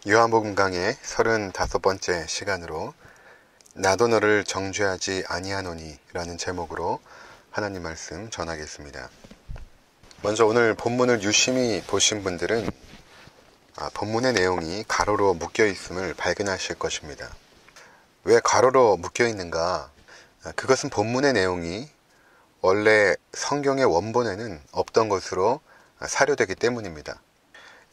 요한복음 강의 35번째 시간으로 나도 너를 정죄하지 아니하노니 라는 제목으로 하나님 말씀 전하겠습니다. 먼저 오늘 본문을 유심히 보신 분들은 본문의 내용이 가로로 묶여 있음을 발견하실 것입니다. 왜 가로로 묶여 있는가? 그것은 본문의 내용이 원래 성경의 원본에는 없던 것으로 사료되기 때문입니다.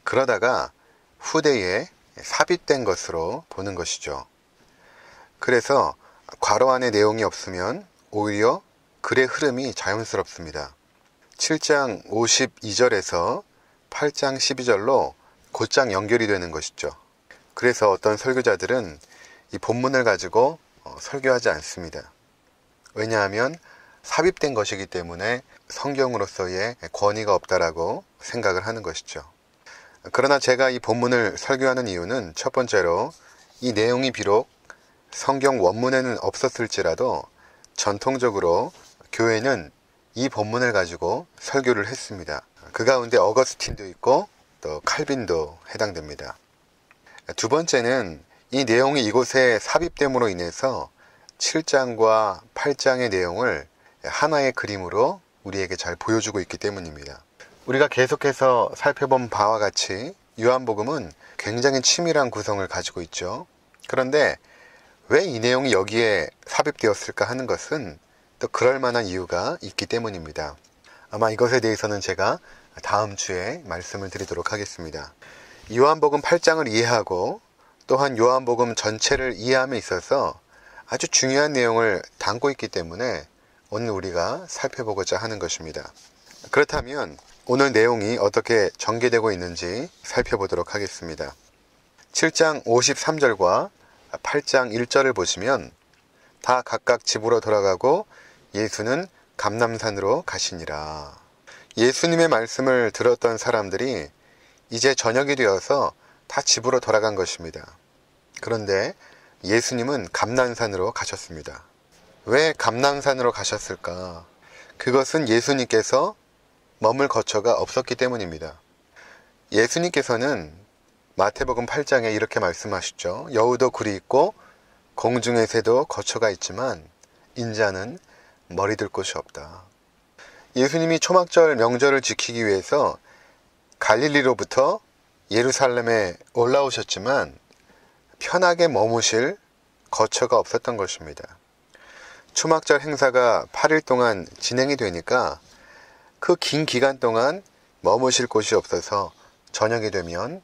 그러다가 후대에 삽입된 것으로 보는 것이죠. 그래서 괄호 안에 내용이 없으면 오히려 글의 흐름이 자연스럽습니다. 7장 52절에서 8장 12절로 곧장 연결이 되는 것이죠. 그래서 어떤 설교자들은 이 본문을 가지고 설교하지 않습니다. 왜냐하면 삽입된 것이기 때문에 성경으로서의 권위가 없다라고 생각을 하는 것이죠. 그러나 제가 이 본문을 설교하는 이유는 첫 번째로 이 내용이 비록 성경 원문에는 없었을지라도 전통적으로 교회는 이 본문을 가지고 설교를 했습니다. 그 가운데 어거스틴도 있고 또 칼빈도 해당됩니다. 두 번째는 이 내용이 이곳에 삽입됨으로 인해서 7장과 8장의 내용을 하나의 그림으로 우리에게 잘 보여주고 있기 때문입니다. 우리가 계속해서 살펴본 바와 같이 요한복음은 굉장히 치밀한 구성을 가지고 있죠. 그런데 왜 이 내용이 여기에 삽입되었을까 하는 것은 또 그럴 만한 이유가 있기 때문입니다. 아마 이것에 대해서는 제가 다음 주에 말씀을 드리도록 하겠습니다. 요한복음 8장을 이해하고 또한 요한복음 전체를 이해함에 있어서 아주 중요한 내용을 담고 있기 때문에 오늘 우리가 살펴보고자 하는 것입니다. 그렇다면 오늘 내용이 어떻게 전개되고 있는지 살펴보도록 하겠습니다. 7장 53절과 8장 1절을 보시면 다 각각 집으로 돌아가고 예수는 감람산으로 가시니라. 예수님의 말씀을 들었던 사람들이 이제 저녁이 되어서 다 집으로 돌아간 것입니다. 그런데 예수님은 감람산으로 가셨습니다. 왜 감람산으로 가셨을까? 그것은 예수님께서 머물 거처가 없었기 때문입니다. 예수님께서는 마태복음 8장에 이렇게 말씀하시죠. 여우도 굴이 있고 공중의 새도 거처가 있지만 인자는 머리둘 곳이 없다. 예수님이 초막절 명절을 지키기 위해서 갈릴리로부터 예루살렘에 올라오셨지만 편하게 머무실 거처가 없었던 것입니다. 초막절 행사가 8일 동안 진행이 되니까 그 긴 기간 동안 머무실 곳이 없어서 저녁이 되면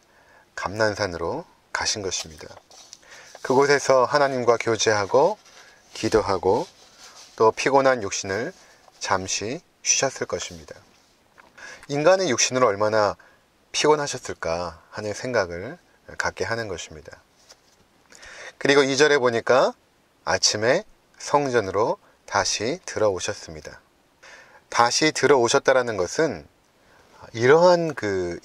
감람산으로 가신 것입니다. 그곳에서 하나님과 교제하고 기도하고 또 피곤한 육신을 잠시 쉬셨을 것입니다. 인간의 육신으로 얼마나 피곤하셨을까 하는 생각을 갖게 하는 것입니다. 그리고 2절에 보니까 아침에 성전으로 다시 들어오셨습니다. 다시 들어오셨다라는 것은 이러한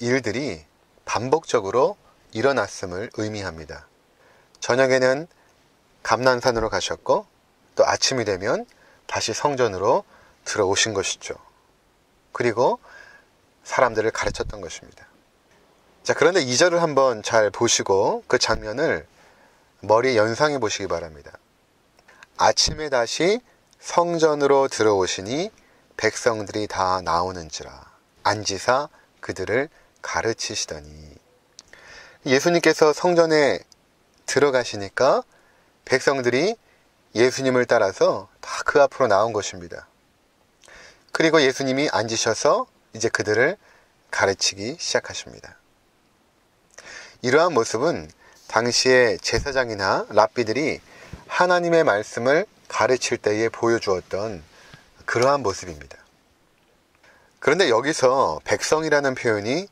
일들이 반복적으로 일어났음을 의미합니다. 저녁에는 감람산으로 가셨고 또 아침이 되면 다시 성전으로 들어오신 것이죠. 그리고 사람들을 가르쳤던 것입니다. 자, 그런데 2절을 한번 잘 보시고 그 장면을 머리에 연상해 보시기 바랍니다. 아침에 다시 성전으로 들어오시니 백성들이 다 나오는지라 앉으사 그들을 가르치시더니. 예수님께서 성전에 들어가시니까 백성들이 예수님을 따라서 다 그 앞으로 나온 것입니다. 그리고 예수님이 앉으셔서 이제 그들을 가르치기 시작하십니다. 이러한 모습은 당시의 제사장이나 랍비들이 하나님의 말씀을 가르칠 때에 보여주었던 그러한 모습입니다. 그런데 여기서 백성이라는 표현이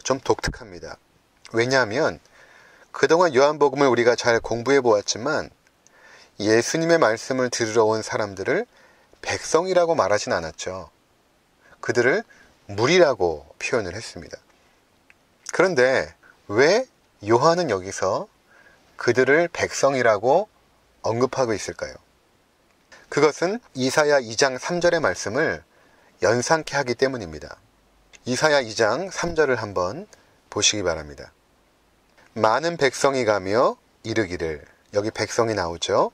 좀 독특합니다. 왜냐하면 그동안 요한복음을 우리가 잘 공부해 보았지만 예수님의 말씀을 들으러 온 사람들을 백성이라고 말하진 않았죠. 그들을 무리라고 표현을 했습니다. 그런데 왜 요한은 여기서 그들을 백성이라고 언급하고 있을까요? 그것은 이사야 2장 3절의 말씀을 연상케 하기 때문입니다. 이사야 2장 3절을 한번 보시기 바랍니다. 많은 백성이 가며 이르기를, 여기 백성이 나오죠.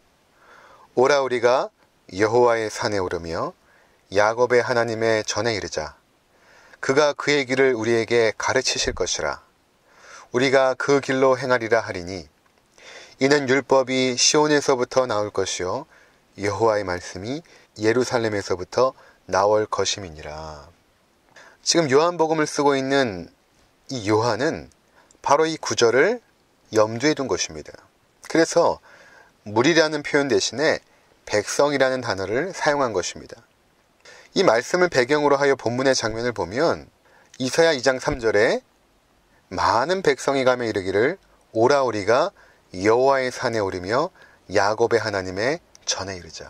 오라 우리가 여호와의 산에 오르며 야곱의 하나님의 전에 이르자. 그가 그의 길을 우리에게 가르치실 것이라. 우리가 그 길로 행하리라 하리니 이는 율법이 시온에서부터 나올 것이요 여호와의 말씀이 예루살렘에서부터 나올 것임이니라. 지금 요한복음을 쓰고 있는 이 요한은 바로 이 구절을 염두에 둔 것입니다. 그래서 무리라는 표현 대신에 백성이라는 단어를 사용한 것입니다. 이 말씀을 배경으로 하여 본문의 장면을 보면 이사야 2장 3절에 많은 백성이 가며 이르기를 오라 우리가 여호와의 산에 오르며 야곱의 하나님의 전에 이르자.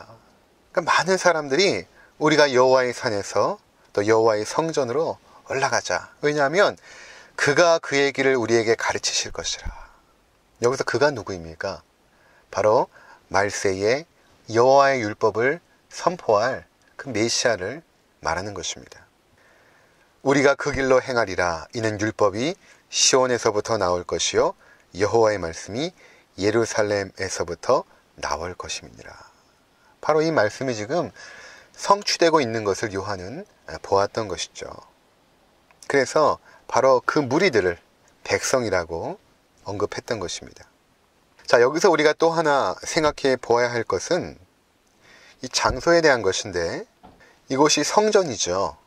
그러니까 많은 사람들이 우리가 여호와의 산에서 또 여호와의 성전으로 올라가자. 왜냐하면 그가 그의 길을 우리에게 가르치실 것이라. 여기서 그가 누구입니까? 바로 말세에 여호와의 율법을 선포할 그 메시아를 말하는 것입니다. 우리가 그 길로 행하리라. 이는 율법이 시온에서부터 나올 것이요 여호와의 말씀이 예루살렘에서부터 나올 것임이니라. 바로 이 말씀이 지금 성취되고 있는 것을 요한은 보았던 것이죠. 그래서 바로 그 무리들을 백성이라고 언급했던 것입니다. 자, 여기서 우리가 또 하나 생각해 보아야 할 것은 이 장소에 대한 것인데, 이곳이 성전이죠.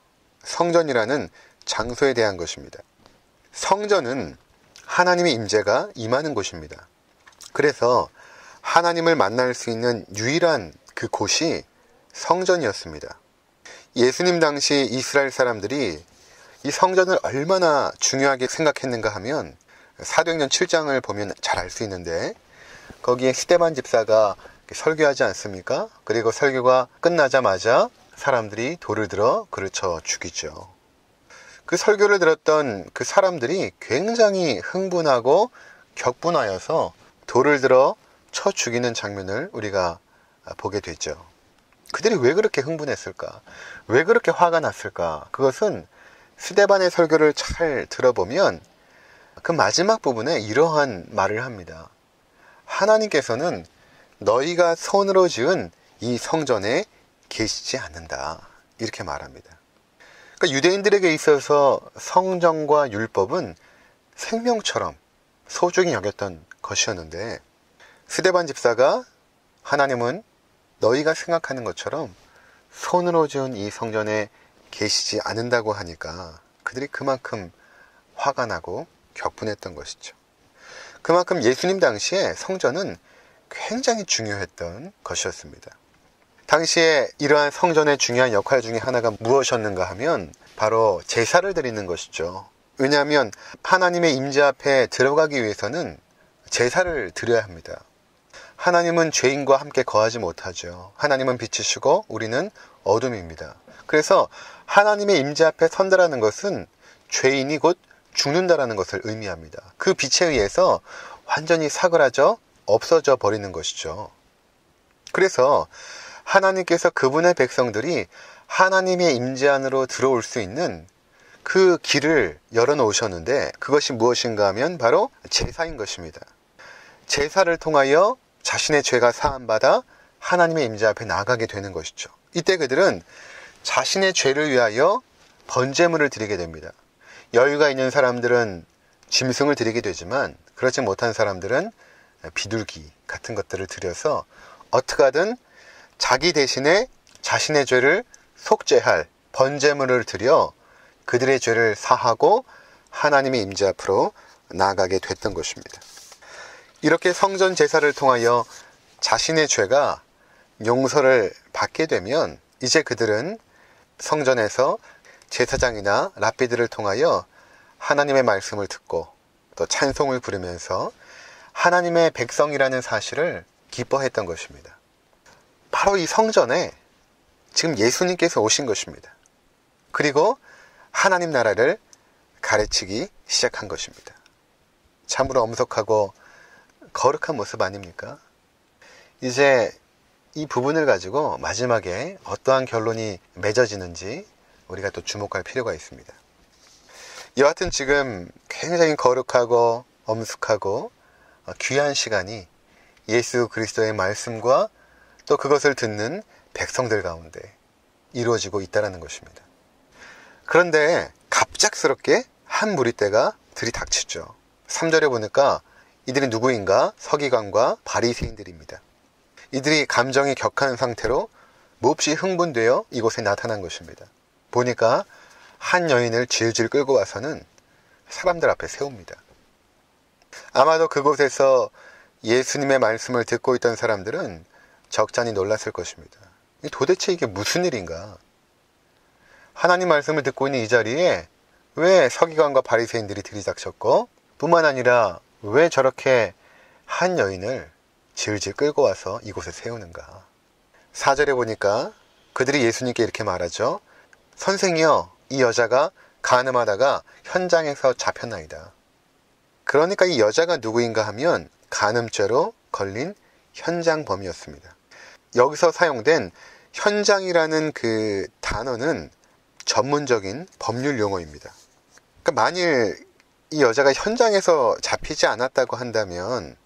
성전이라는 장소에 대한 것입니다. 성전은 하나님의 임재가 임하는 곳입니다. 그래서 하나님을 만날 수 있는 유일한 그 곳이 성전이었습니다. 예수님 당시 이스라엘 사람들이 이 성전을 얼마나 중요하게 생각했는가 하면 사도행전 7장을 보면 잘 알 수 있는데, 거기에 스데반 집사가 설교하지 않습니까? 그리고 설교가 끝나자마자 사람들이 돌을 들어 그를 쳐 죽이죠. 그 설교를 들었던 그 사람들이 굉장히 흥분하고 격분하여서 돌을 들어 쳐 죽이는 장면을 우리가 보게 되죠. 그들이 왜 그렇게 흥분했을까? 왜 그렇게 화가 났을까? 그것은 스데반의 설교를 잘 들어보면 그 마지막 부분에 이러한 말을 합니다. 하나님께서는 너희가 손으로 지은 이 성전에 계시지 않는다. 이렇게 말합니다. 그러니까 유대인들에게 있어서 성전과 율법은 생명처럼 소중히 여겼던 것이었는데, 스데반 집사가 하나님은 너희가 생각하는 것처럼 손으로 지은 이 성전에 계시지 않는다고 하니까 그들이 그만큼 화가 나고 격분했던 것이죠. 그만큼 예수님 당시에 성전은 굉장히 중요했던 것이었습니다. 당시에 이러한 성전의 중요한 역할 중에 하나가 무엇이었는가 하면 바로 제사를 드리는 것이죠. 왜냐하면 하나님의 임재 앞에 들어가기 위해서는 제사를 드려야 합니다. 하나님은 죄인과 함께 거하지 못하죠. 하나님은 빛이시고 우리는 어둠입니다. 그래서 하나님의 임재 앞에 선다라는 것은 죄인이 곧 죽는다라는 것을 의미합니다. 그 빛에 의해서 완전히 사그라져 없어져 버리는 것이죠. 그래서 하나님께서 그분의 백성들이 하나님의 임재 안으로 들어올 수 있는 그 길을 열어놓으셨는데, 그것이 무엇인가 하면 바로 제사인 것입니다. 제사를 통하여 자신의 죄가 사함받아 하나님의 임재 앞에 나가게 되는 것이죠. 이때 그들은 자신의 죄를 위하여 번제물을 드리게 됩니다. 여유가 있는 사람들은 짐승을 드리게 되지만, 그렇지 못한 사람들은 비둘기 같은 것들을 드려서 어떻게 하든 자기 대신에 자신의 죄를 속죄할 번제물을 드려 그들의 죄를 사하고 하나님의 임재 앞으로 나아가게 됐던 것입니다. 이렇게 성전 제사를 통하여 자신의 죄가 용서를 받게 되면 이제 그들은 성전에서 제사장이나 랍비들을 통하여 하나님의 말씀을 듣고 또 찬송을 부르면서 하나님의 백성이라는 사실을 기뻐했던 것입니다. 바로 이 성전에 지금 예수님께서 오신 것입니다. 그리고 하나님 나라를 가르치기 시작한 것입니다. 참으로 엄석하고 거룩한 모습 아닙니까? 이제 이 부분을 가지고 마지막에 어떠한 결론이 맺어지는지 우리가 또 주목할 필요가 있습니다. 여하튼 지금 굉장히 거룩하고 엄숙하고 귀한 시간이 예수 그리스도의 말씀과 또 그것을 듣는 백성들 가운데 이루어지고 있다는 것입니다. 그런데 갑작스럽게 한 무리떼가 들이닥치죠. 3절에 보니까 이들이 누구인가? 서기관과 바리새인들입니다. 이들이 감정이 격한 상태로 몹시 흥분되어 이곳에 나타난 것입니다. 보니까 한 여인을 질질 끌고 와서는 사람들 앞에 세웁니다. 아마도 그곳에서 예수님의 말씀을 듣고 있던 사람들은 적잖이 놀랐을 것입니다. 도대체 이게 무슨 일인가? 하나님 말씀을 듣고 있는 이 자리에 왜 서기관과 바리새인들이 들이닥쳤고, 뿐만 아니라 왜 저렇게 한 여인을 질질 끌고 와서 이곳에 세우는가? 4절에 보니까 그들이 예수님께 이렇게 말하죠. 선생이여, 이 여자가 간음하다가 현장에서 잡혔나이다. 그러니까 이 여자가 누구인가 하면 간음죄로 걸린 현장범이었습니다. 여기서 사용된 현장이라는 그 단어는 전문적인 법률 용어입니다. 그러니까 만일 이 여자가 현장에서 잡히지 않았다고 한다면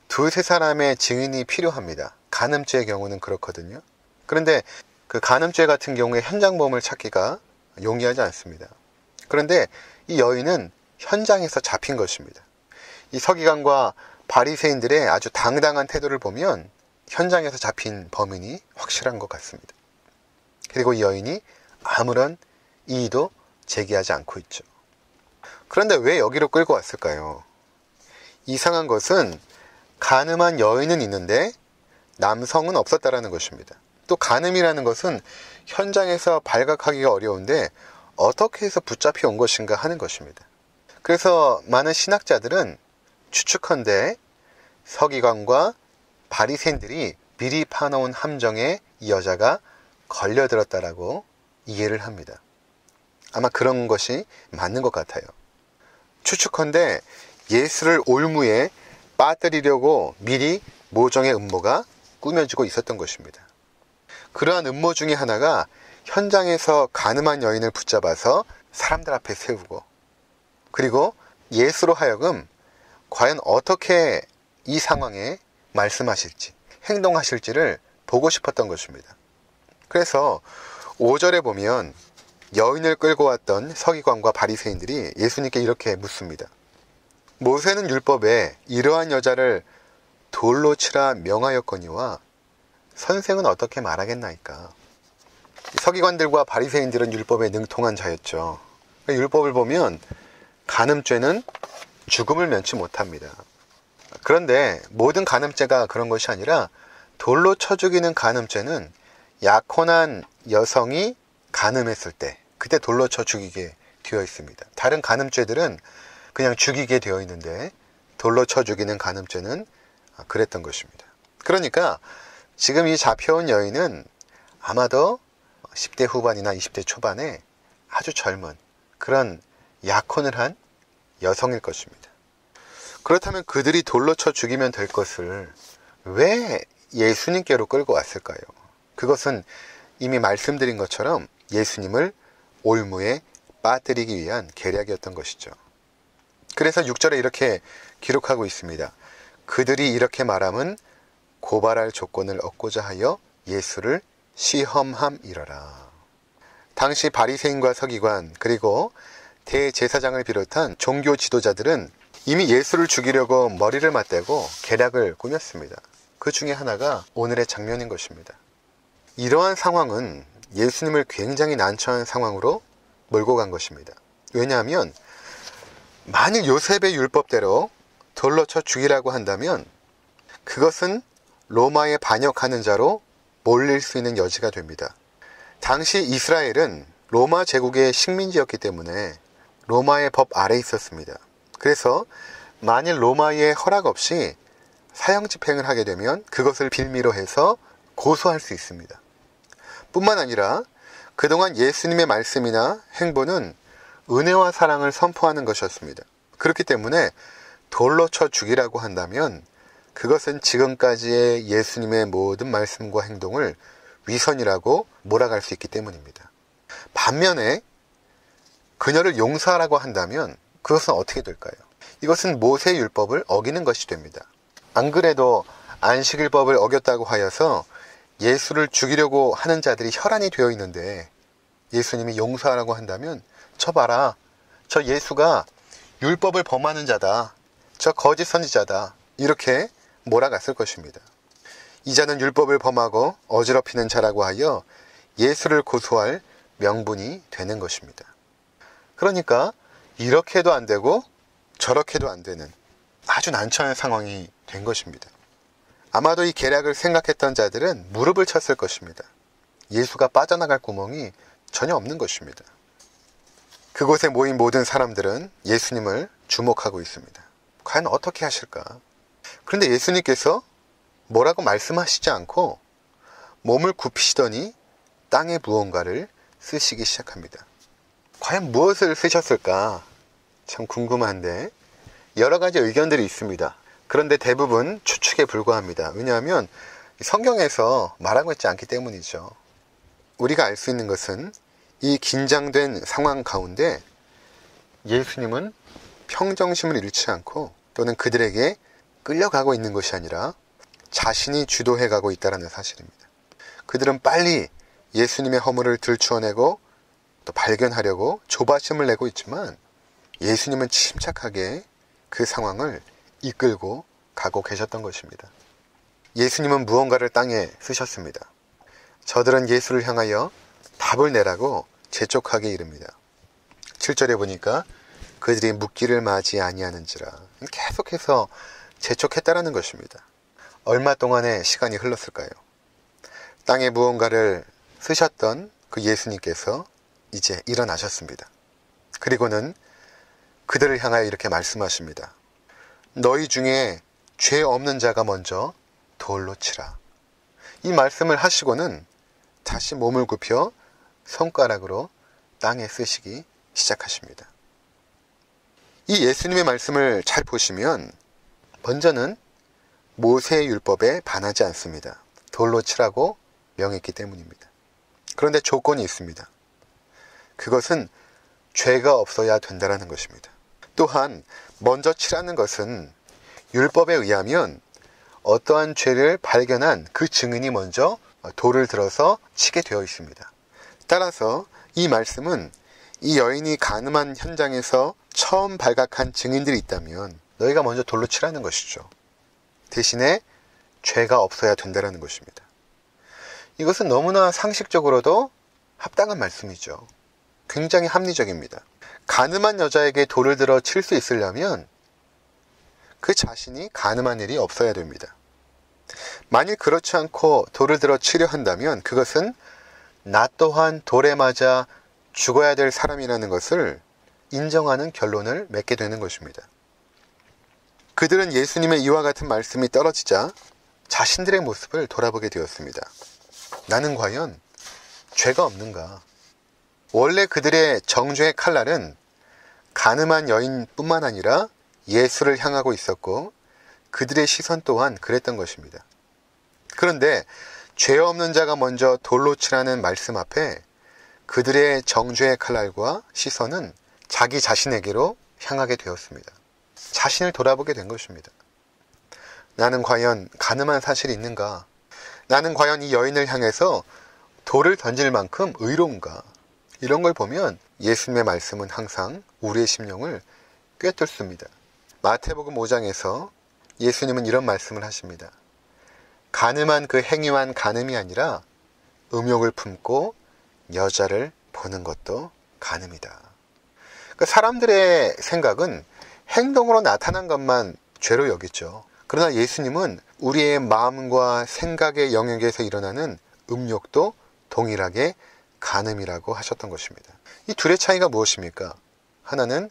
두세 사람의 증인이 필요합니다. 간음죄의 경우는 그렇거든요. 그런데 그 간음죄 같은 경우에 현장범을 찾기가 용이하지 않습니다. 그런데 이 여인은 현장에서 잡힌 것입니다. 이 서기관과 바리새인들의 아주 당당한 태도를 보면 현장에서 잡힌 범인이 확실한 것 같습니다. 그리고 이 여인이 아무런 이의도 제기하지 않고 있죠. 그런데 왜 여기로 끌고 왔을까요? 이상한 것은 간음한 여인은 있는데 남성은 없었다라는 것입니다. 또 간음이라는 것은 현장에서 발각하기가 어려운데 어떻게 해서 붙잡혀 온 것인가 하는 것입니다. 그래서 많은 신학자들은 추측컨대 서기관과 바리새인들이 미리 파놓은 함정에 이 여자가 걸려들었다라고 이해를 합니다. 아마 그런 것이 맞는 것 같아요. 추측컨대 예수를 올무에 빠뜨리려고 미리 모종의 음모가 꾸며지고 있었던 것입니다. 그러한 음모 중에 하나가 현장에서 간음한 여인을 붙잡아서 사람들 앞에 세우고, 그리고 예수로 하여금 과연 어떻게 이 상황에 말씀하실지, 행동하실지를 보고 싶었던 것입니다. 그래서 5절에 보면 여인을 끌고 왔던 서기관과 바리새인들이 예수님께 이렇게 묻습니다. 모세는 율법에 이러한 여자를 돌로 치라 명하였거니와 선생은 어떻게 말하겠나이까? 서기관들과 바리새인들은 율법에 능통한 자였죠. 율법을 보면 간음죄는 죽음을 면치 못합니다. 그런데 모든 간음죄가 그런 것이 아니라 돌로 쳐 죽이는 간음죄는 약혼한 여성이 간음했을 때 그때 돌로 쳐 죽이게 되어 있습니다. 다른 간음죄들은 그냥 죽이게 되어 있는데 돌로 쳐 죽이는 간음죄는 그랬던 것입니다. 그러니까 지금 이 잡혀온 여인은 아마도 10대 후반이나 20대 초반에 아주 젊은 그런 약혼을 한 여성일 것입니다. 그렇다면 그들이 돌로 쳐 죽이면 될 것을 왜 예수님께로 끌고 왔을까요? 그것은 이미 말씀드린 것처럼 예수님을 올무에 빠뜨리기 위한 계략이었던 것이죠. 그래서 6절에 이렇게 기록하고 있습니다. 그들이 이렇게 말함은 고발할 조건을 얻고자 하여 예수를 시험함이러라. 당시 바리새인과 서기관 그리고 대제사장을 비롯한 종교 지도자들은 이미 예수를 죽이려고 머리를 맞대고 계략을 꾸몄습니다. 그 중에 하나가 오늘의 장면인 것입니다. 이러한 상황은 예수님을 굉장히 난처한 상황으로 몰고 간 것입니다. 왜냐하면 만일 요셉의 율법대로 돌로 쳐 죽이라고 한다면 그것은 로마에 반역하는 자로 몰릴 수 있는 여지가 됩니다. 당시 이스라엘은 로마 제국의 식민지였기 때문에 로마의 법 아래에 있었습니다. 그래서 만일 로마의 허락 없이 사형 집행을 하게 되면 그것을 빌미로 해서 고소할 수 있습니다. 뿐만 아니라 그동안 예수님의 말씀이나 행보는 은혜와 사랑을 선포하는 것이었습니다. 그렇기 때문에 돌로 쳐 죽이라고 한다면 그것은 지금까지의 예수님의 모든 말씀과 행동을 위선이라고 몰아갈 수 있기 때문입니다. 반면에 그녀를 용서하라고 한다면 그것은 어떻게 될까요? 이것은 모세의 율법을 어기는 것이 됩니다. 안 그래도 안식일법을 어겼다고 하여서 예수를 죽이려고 하는 자들이 혈안이 되어 있는데 예수님이 용서하라고 한다면 저 봐라, 저 예수가 율법을 범하는 자다, 저 거짓 선지자다, 이렇게 몰아갔을 것입니다. 이 자는 율법을 범하고 어지럽히는 자라고 하여 예수를 고소할 명분이 되는 것입니다. 그러니까 이렇게도 안 되고 저렇게도 안 되는 아주 난처한 상황이 된 것입니다. 아마도 이 계략을 생각했던 자들은 무릎을 쳤을 것입니다. 예수가 빠져나갈 구멍이 전혀 없는 것입니다. 그곳에 모인 모든 사람들은 예수님을 주목하고 있습니다. 과연 어떻게 하실까? 그런데 예수님께서 뭐라고 말씀하시지 않고 몸을 굽히시더니 땅에 무언가를 쓰시기 시작합니다. 과연 무엇을 쓰셨을까? 참 궁금한데 여러 가지 의견들이 있습니다. 그런데 대부분 추측에 불과합니다. 왜냐하면 성경에서 말하고 있지 않기 때문이죠. 우리가 알 수 있는 것은 이 긴장된 상황 가운데 예수님은 평정심을 잃지 않고 또는 그들에게 끌려가고 있는 것이 아니라 자신이 주도해가고 있다는 사실입니다. 그들은 빨리 예수님의 허물을 들추어내고 또 발견하려고 조바심을 내고 있지만 예수님은 침착하게 그 상황을 이끌고 가고 계셨던 것입니다. 예수님은 무언가를 땅에 쓰셨습니다. 저들은 예수를 향하여 답을 내라고 재촉하게 이릅니다. 7절에 보니까 그들이 묻기를 맞이 아니하는지라, 계속해서 재촉했다라는 것입니다. 얼마 동안의 시간이 흘렀을까요? 땅에 무언가를 쓰셨던 그 예수님께서 이제 일어나셨습니다. 그리고는 그들을 향하여 이렇게 말씀하십니다. 너희 중에 죄 없는 자가 먼저 돌로 치라. 이 말씀을 하시고는 다시 몸을 굽혀 손가락으로 땅에 쓰시기 시작하십니다. 이 예수님의 말씀을 잘 보시면 먼저는 모세의 율법에 반하지 않습니다. 돌로 치라고 명했기 때문입니다. 그런데 조건이 있습니다. 그것은 죄가 없어야 된다는 것입니다. 또한 먼저 치라는 것은 율법에 의하면 어떠한 죄를 발견한 그 증인이 먼저 돌을 들어서 치게 되어 있습니다. 따라서 이 말씀은 이 여인이 간음한 현장에서 처음 발각한 증인들이 있다면 너희가 먼저 돌로 치라는 것이죠. 대신에 죄가 없어야 된다는 것입니다. 이것은 너무나 상식적으로도 합당한 말씀이죠. 굉장히 합리적입니다. 간음한 여자에게 돌을 들어 칠 수 있으려면 그 자신이 간음한 일이 없어야 됩니다. 만일 그렇지 않고 돌을 들어 치려 한다면 그것은 나 또한 돌에 맞아 죽어야 될 사람이라는 것을 인정하는 결론을 맺게 되는 것입니다. 그들은 예수님의 이와 같은 말씀이 떨어지자 자신들의 모습을 돌아보게 되었습니다. 나는 과연 죄가 없는가? 원래 그들의 정죄의 칼날은 간음한 여인뿐만 아니라 예수를 향하고 있었고 그들의 시선 또한 그랬던 것입니다. 그런데 죄 없는 자가 먼저 돌로 치라는 말씀 앞에 그들의 정죄의 칼날과 시선은 자기 자신에게로 향하게 되었습니다. 자신을 돌아보게 된 것입니다. 나는 과연 간음한 사실이 있는가? 나는 과연 이 여인을 향해서 돌을 던질 만큼 의로운가? 이런 걸 보면 예수님의 말씀은 항상 우리의 심령을 꿰뚫습니다. 마태복음 5장에서 예수님은 이런 말씀을 하십니다. 간음한 그 행위만 간음이 아니라 음욕을 품고 여자를 보는 것도 간음이다. 그러니까 사람들의 생각은 행동으로 나타난 것만 죄로 여기죠. 그러나 예수님은 우리의 마음과 생각의 영역에서 일어나는 음욕도 동일하게 간음이라고 하셨던 것입니다. 이 둘의 차이가 무엇입니까? 하나는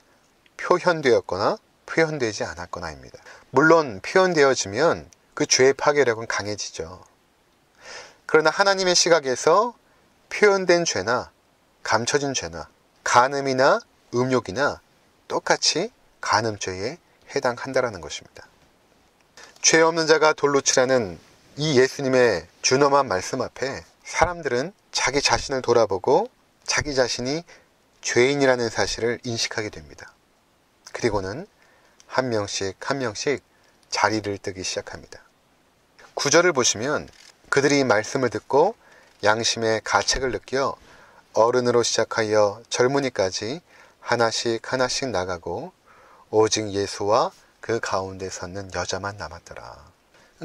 표현되었거나 표현되지 않았거나입니다. 물론 표현되어지면 그 죄의 파괴력은 강해지죠. 그러나 하나님의 시각에서 표현된 죄나 감춰진 죄나 간음이나 음욕이나 똑같이 간음죄에 해당한다라는 것입니다. 죄 없는 자가 돌로 치라는 이 예수님의 준엄한 말씀 앞에 사람들은 자기 자신을 돌아보고 자기 자신이 죄인이라는 사실을 인식하게 됩니다. 그리고는 한 명씩 한 명씩 자리를 뜨기 시작합니다. 9절을 보시면 그들이 말씀을 듣고 양심의 가책을 느껴 어른으로 시작하여 젊은이까지 하나씩 하나씩 나가고 오직 예수와 그 가운데 섰는 여자만 남았더라.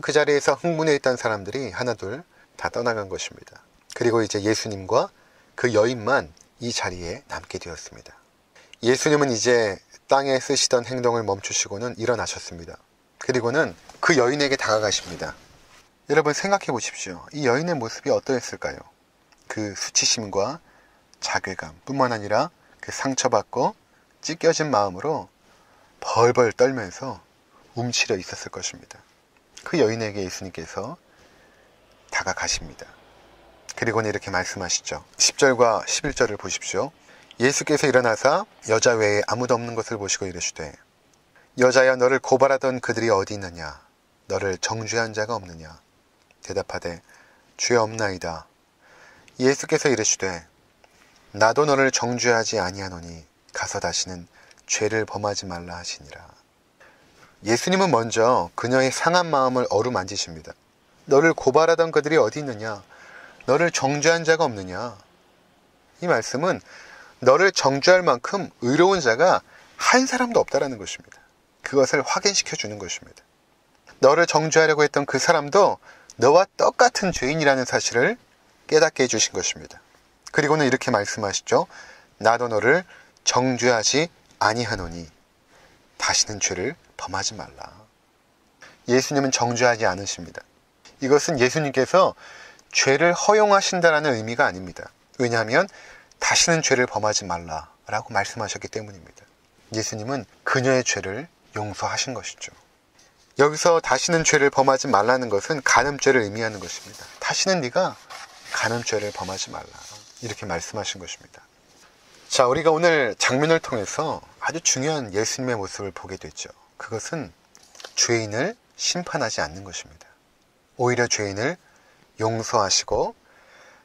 그 자리에서 흥분해 있던 사람들이 하나둘 다 떠나간 것입니다. 그리고 이제 예수님과 그 여인만 이 자리에 남게 되었습니다. 예수님은 이제 땅에 쓰시던 행동을 멈추시고는 일어나셨습니다. 그리고는 그 여인에게 다가가십니다. 여러분 생각해 보십시오. 이 여인의 모습이 어떠했을까요? 그 수치심과 자괴감 뿐만 아니라 그 상처받고 찢겨진 마음으로 벌벌 떨면서 움츠려 있었을 것입니다. 그 여인에게 예수님께서 다가가십니다. 그리고는 이렇게 말씀하시죠. 10절과 11절을 보십시오. 예수께서 일어나사 여자 외에 아무도 없는 것을 보시고 이르시되 여자야 너를 고발하던 그들이 어디 있느냐? 너를 정죄한 자가 없느냐? 대답하되 주여 없나이다. 예수께서 이르시되 나도 너를 정죄하지 아니하노니 가서 다시는 죄를 범하지 말라 하시니라. 예수님은 먼저 그녀의 상한 마음을 어루만지십니다. 너를 고발하던 그들이 어디 있느냐? 너를 정죄한 자가 없느냐? 이 말씀은 너를 정죄할 만큼 의로운 자가 한 사람도 없다라는 것입니다. 그것을 확인시켜 주는 것입니다. 너를 정죄하려고 했던 그 사람도 너와 똑같은 죄인이라는 사실을 깨닫게 해주신 것입니다. 그리고는 이렇게 말씀하시죠. 나도 너를 정죄하지 아니하노니 다시는 죄를 범하지 말라. 예수님은 정죄하지 않으십니다. 이것은 예수님께서 죄를 허용하신다라는 의미가 아닙니다. 왜냐하면 다시는 죄를 범하지 말라라고 말씀하셨기 때문입니다. 예수님은 그녀의 죄를 용서하신 것이죠. 여기서 다시는 죄를 범하지 말라는 것은 간음죄를 의미하는 것입니다. 다시는 네가 간음죄를 범하지 말라. 이렇게 말씀하신 것입니다. 자, 우리가 오늘 장면을 통해서 아주 중요한 예수님의 모습을 보게 됐죠. 그것은 죄인을 심판하지 않는 것입니다. 오히려 죄인을 용서하시고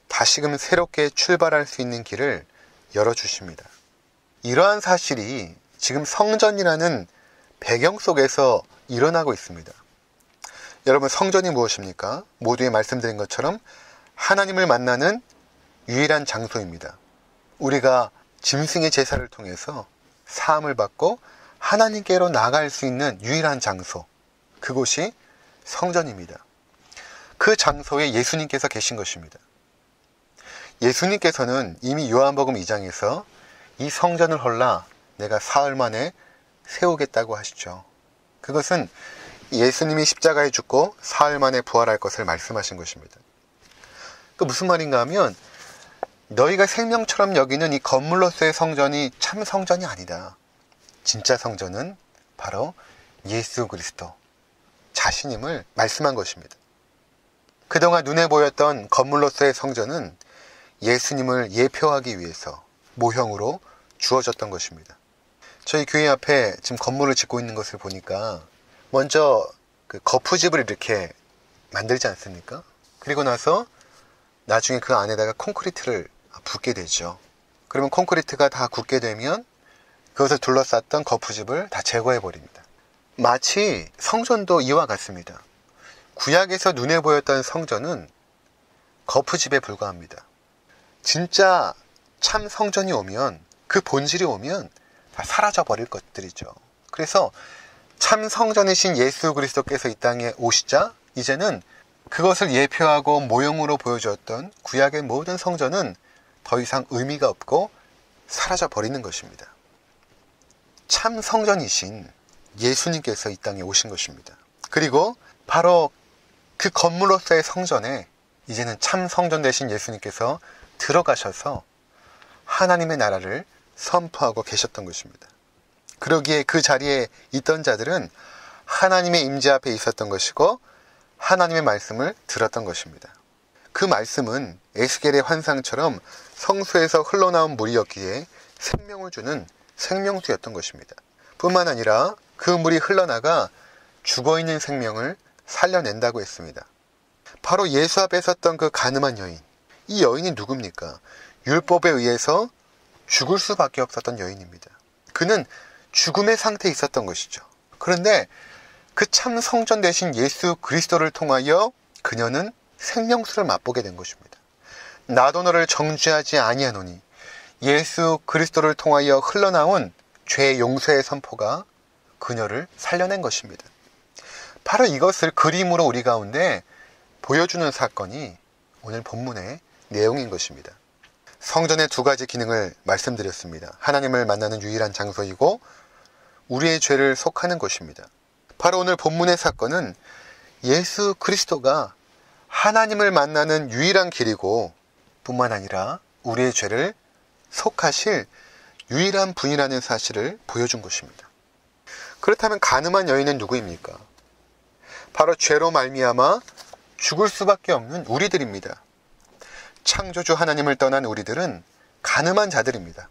다시금 새롭게 출발할 수 있는 길을 열어주십니다. 이러한 사실이 지금 성전이라는 배경 속에서 일어나고 있습니다. 여러분, 성전이 무엇입니까? 모두에 말씀드린 것처럼 하나님을 만나는 유일한 장소입니다. 우리가 짐승의 제사를 통해서 사함을 받고 하나님께로 나아갈 수 있는 유일한 장소, 그곳이 성전입니다. 그 장소에 예수님께서 계신 것입니다. 예수님께서는 이미 요한복음 2장에서 이 성전을 헐라 내가 사흘 만에 세우겠다고 하시죠. 그것은 예수님이 십자가에 죽고 사흘 만에 부활할 것을 말씀하신 것입니다. 그 무슨 말인가 하면 너희가 생명처럼 여기는 이 건물로서의 성전이 참 성전이 아니다. 진짜 성전은 바로 예수 그리스도 자신임을 말씀한 것입니다. 그동안 눈에 보였던 건물로서의 성전은 예수님을 예표하기 위해서 모형으로 주어졌던 것입니다. 저희 교회 앞에 지금 건물을 짓고 있는 것을 보니까 먼저 그 거푸집을 이렇게 만들지 않습니까? 그리고 나서 나중에 그 안에다가 콘크리트를 붓게 되죠. 그러면 콘크리트가 다 굳게 되면 그것을 둘러쌌던 거푸집을 다 제거해 버립니다. 마치 성전도 이와 같습니다. 구약에서 눈에 보였던 성전은 거푸집에 불과합니다. 진짜 참 성전이 오면, 그 본질이 오면 다 사라져버릴 것들이죠. 그래서 참 성전이신 예수 그리스도께서 이 땅에 오시자 이제는 그것을 예표하고 모형으로 보여주었던 구약의 모든 성전은 더 이상 의미가 없고 사라져버리는 것입니다. 참 성전이신 예수님께서 이 땅에 오신 것입니다. 그리고 바로 그 건물로서의 성전에 이제는 참 성전 되신 예수님께서 들어가셔서 하나님의 나라를 선포하고 계셨던 것입니다. 그러기에 그 자리에 있던 자들은 하나님의 임재 앞에 있었던 것이고 하나님의 말씀을 들었던 것입니다. 그 말씀은 에스겔의 환상처럼 성소에서 흘러나온 물이었기에 생명을 주는 생명수였던 것입니다. 뿐만 아니라 그 물이 흘러나가 죽어있는 생명을 살려낸다고 했습니다. 바로 예수 앞에 섰던 그 가늠한 여인, 이 여인이 누굽니까? 율법에 의해서 죽을 수밖에 없었던 여인입니다. 그는 죽음의 상태에 있었던 것이죠. 그런데 그 참 성전 되신 예수 그리스도를 통하여 그녀는 생명수를 맛보게 된 것입니다. 나도 너를 정죄하지 아니하노니, 예수 그리스도를 통하여 흘러나온 죄 용서의 선포가 그녀를 살려낸 것입니다. 바로 이것을 그림으로 우리 가운데 보여주는 사건이 오늘 본문의 내용인 것입니다. 성전의 두 가지 기능을 말씀드렸습니다. 하나님을 만나는 유일한 장소이고 우리의 죄를 속하는 곳입니다. 바로 오늘 본문의 사건은 예수 그리스도가 하나님을 만나는 유일한 길이고 뿐만 아니라 우리의 죄를 속하실 유일한 분이라는 사실을 보여준 것입니다. 그렇다면 간음한 여인은 누구입니까? 바로 죄로 말미암아 죽을 수밖에 없는 우리들입니다. 창조주 하나님을 떠난 우리들은 간음한 자들입니다.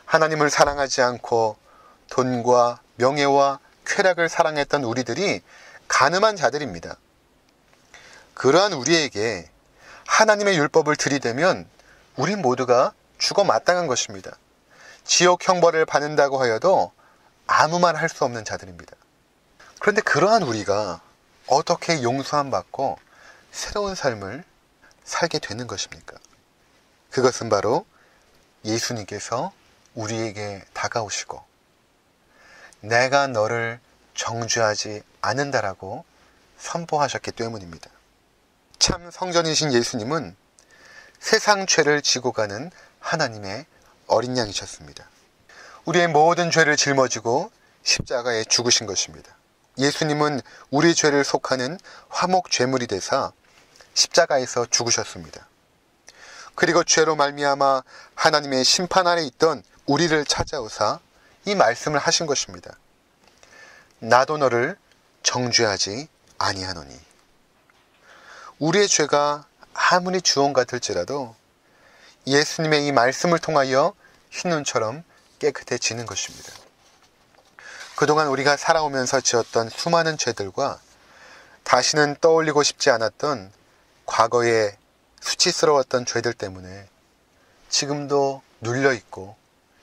하나님을 사랑하지 않고 돈과 명예와 쾌락을 사랑했던 우리들이 간음한 자들입니다. 그러한 우리에게 하나님의 율법을 들이대면 우리 모두가 죽어 마땅한 것입니다. 지옥 형벌을 받는다고 하여도 아무 말 할 수 없는 자들입니다. 그런데 그러한 우리가 어떻게 용서함 받고 새로운 삶을 살게 되는 것입니까? 그것은 바로 예수님께서 우리에게 다가오시고 내가 너를 정죄하지 않는다라고 선포하셨기 때문입니다. 참 성전이신 예수님은 세상 죄를 지고 가는 하나님의 어린 양이셨습니다. 우리의 모든 죄를 짊어지고 십자가에 죽으신 것입니다. 예수님은 우리 죄를 속하는 화목 제물이 되사 십자가에서 죽으셨습니다. 그리고 죄로 말미암아 하나님의 심판 아래 있던 우리를 찾아오사 이 말씀을 하신 것입니다. 나도 너를 정죄하지 아니하노니. 우리의 죄가 아무리 주홍 같을지라도 예수님의 이 말씀을 통하여 흰눈처럼 깨끗해지는 것입니다. 그동안 우리가 살아오면서 지었던 수많은 죄들과 다시는 떠올리고 싶지 않았던 과거의 수치스러웠던 죄들 때문에 지금도 눌려있고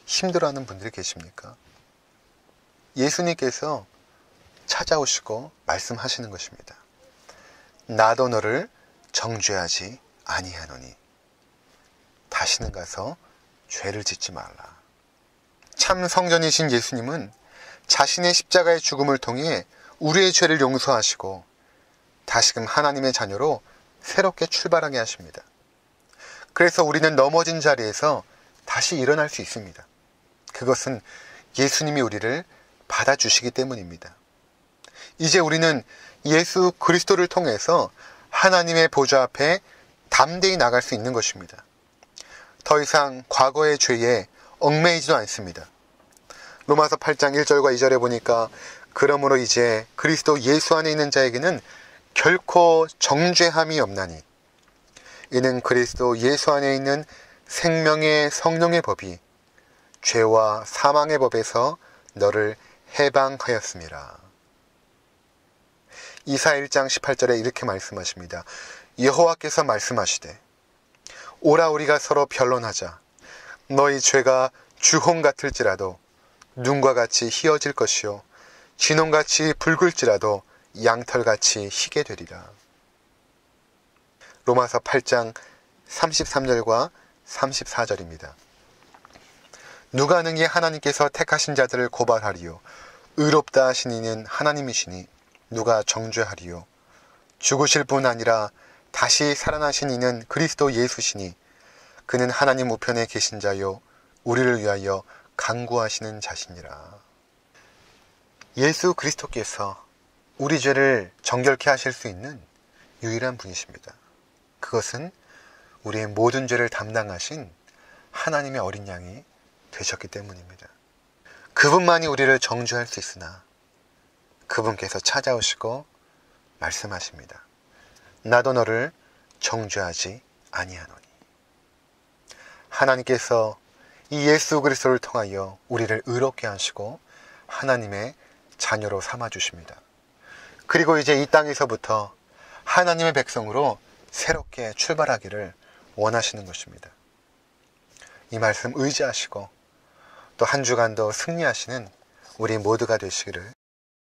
힘들어하는 분들이 계십니까? 예수님께서 찾아오시고 말씀하시는 것입니다. 나도 너를 정죄하지 아니하노니 다시는 가서 죄를 짓지 말라. 참 성전이신 예수님은 자신의 십자가의 죽음을 통해 우리의 죄를 용서하시고 다시금 하나님의 자녀로 새롭게 출발하게 하십니다. 그래서 우리는 넘어진 자리에서 다시 일어날 수 있습니다. 그것은 예수님이 우리를 받아주시기 때문입니다. 이제 우리는 예수 그리스도를 통해서 하나님의 보좌 앞에 담대히 나갈 수 있는 것입니다. 더 이상 과거의 죄에 얽매이지도 않습니다. 로마서 8장 1절과 2절에 보니까 그러므로 이제 그리스도 예수 안에 있는 자에게는 결코 정죄함이 없나니 이는 그리스도 예수 안에 있는 생명의 성령의 법이 죄와 사망의 법에서 너를 해방하였습니다. 이사 1장 18절에 이렇게 말씀하십니다. 여호와께서 말씀하시되 오라 우리가 서로 변론하자. 너희 죄가 주홍 같을지라도 눈과 같이 희어질 것이요 진홍같이 붉을지라도 양털같이 희게 되리라. 로마서 8장 33절과 34절입니다. 누가 능히 하나님께서 택하신 자들을 고발하리요 의롭다 하신 이는 하나님이시니 누가 정죄하리요 죽으실 뿐 아니라 다시 살아나신 이는 그리스도 예수시니 그는 하나님 우편에 계신 자요 우리를 위하여 간구하시는 자시니라. 예수 그리스도께서 우리 죄를 정결케 하실 수 있는 유일한 분이십니다. 그것은 우리의 모든 죄를 담당하신 하나님의 어린 양이 되셨기 때문입니다. 그분만이 우리를 정죄할 수 있으나 그분께서 찾아오시고 말씀하십니다. 나도 너를 정죄하지 아니하노니. 하나님께서 이 예수 그리스도를 통하여 우리를 의롭게 하시고 하나님의 자녀로 삼아주십니다. 그리고 이제 이 땅에서부터 하나님의 백성으로 새롭게 출발하기를 원하시는 것입니다. 이 말씀 의지하시고 또 한 주간도 승리하시는 우리 모두가 되시기를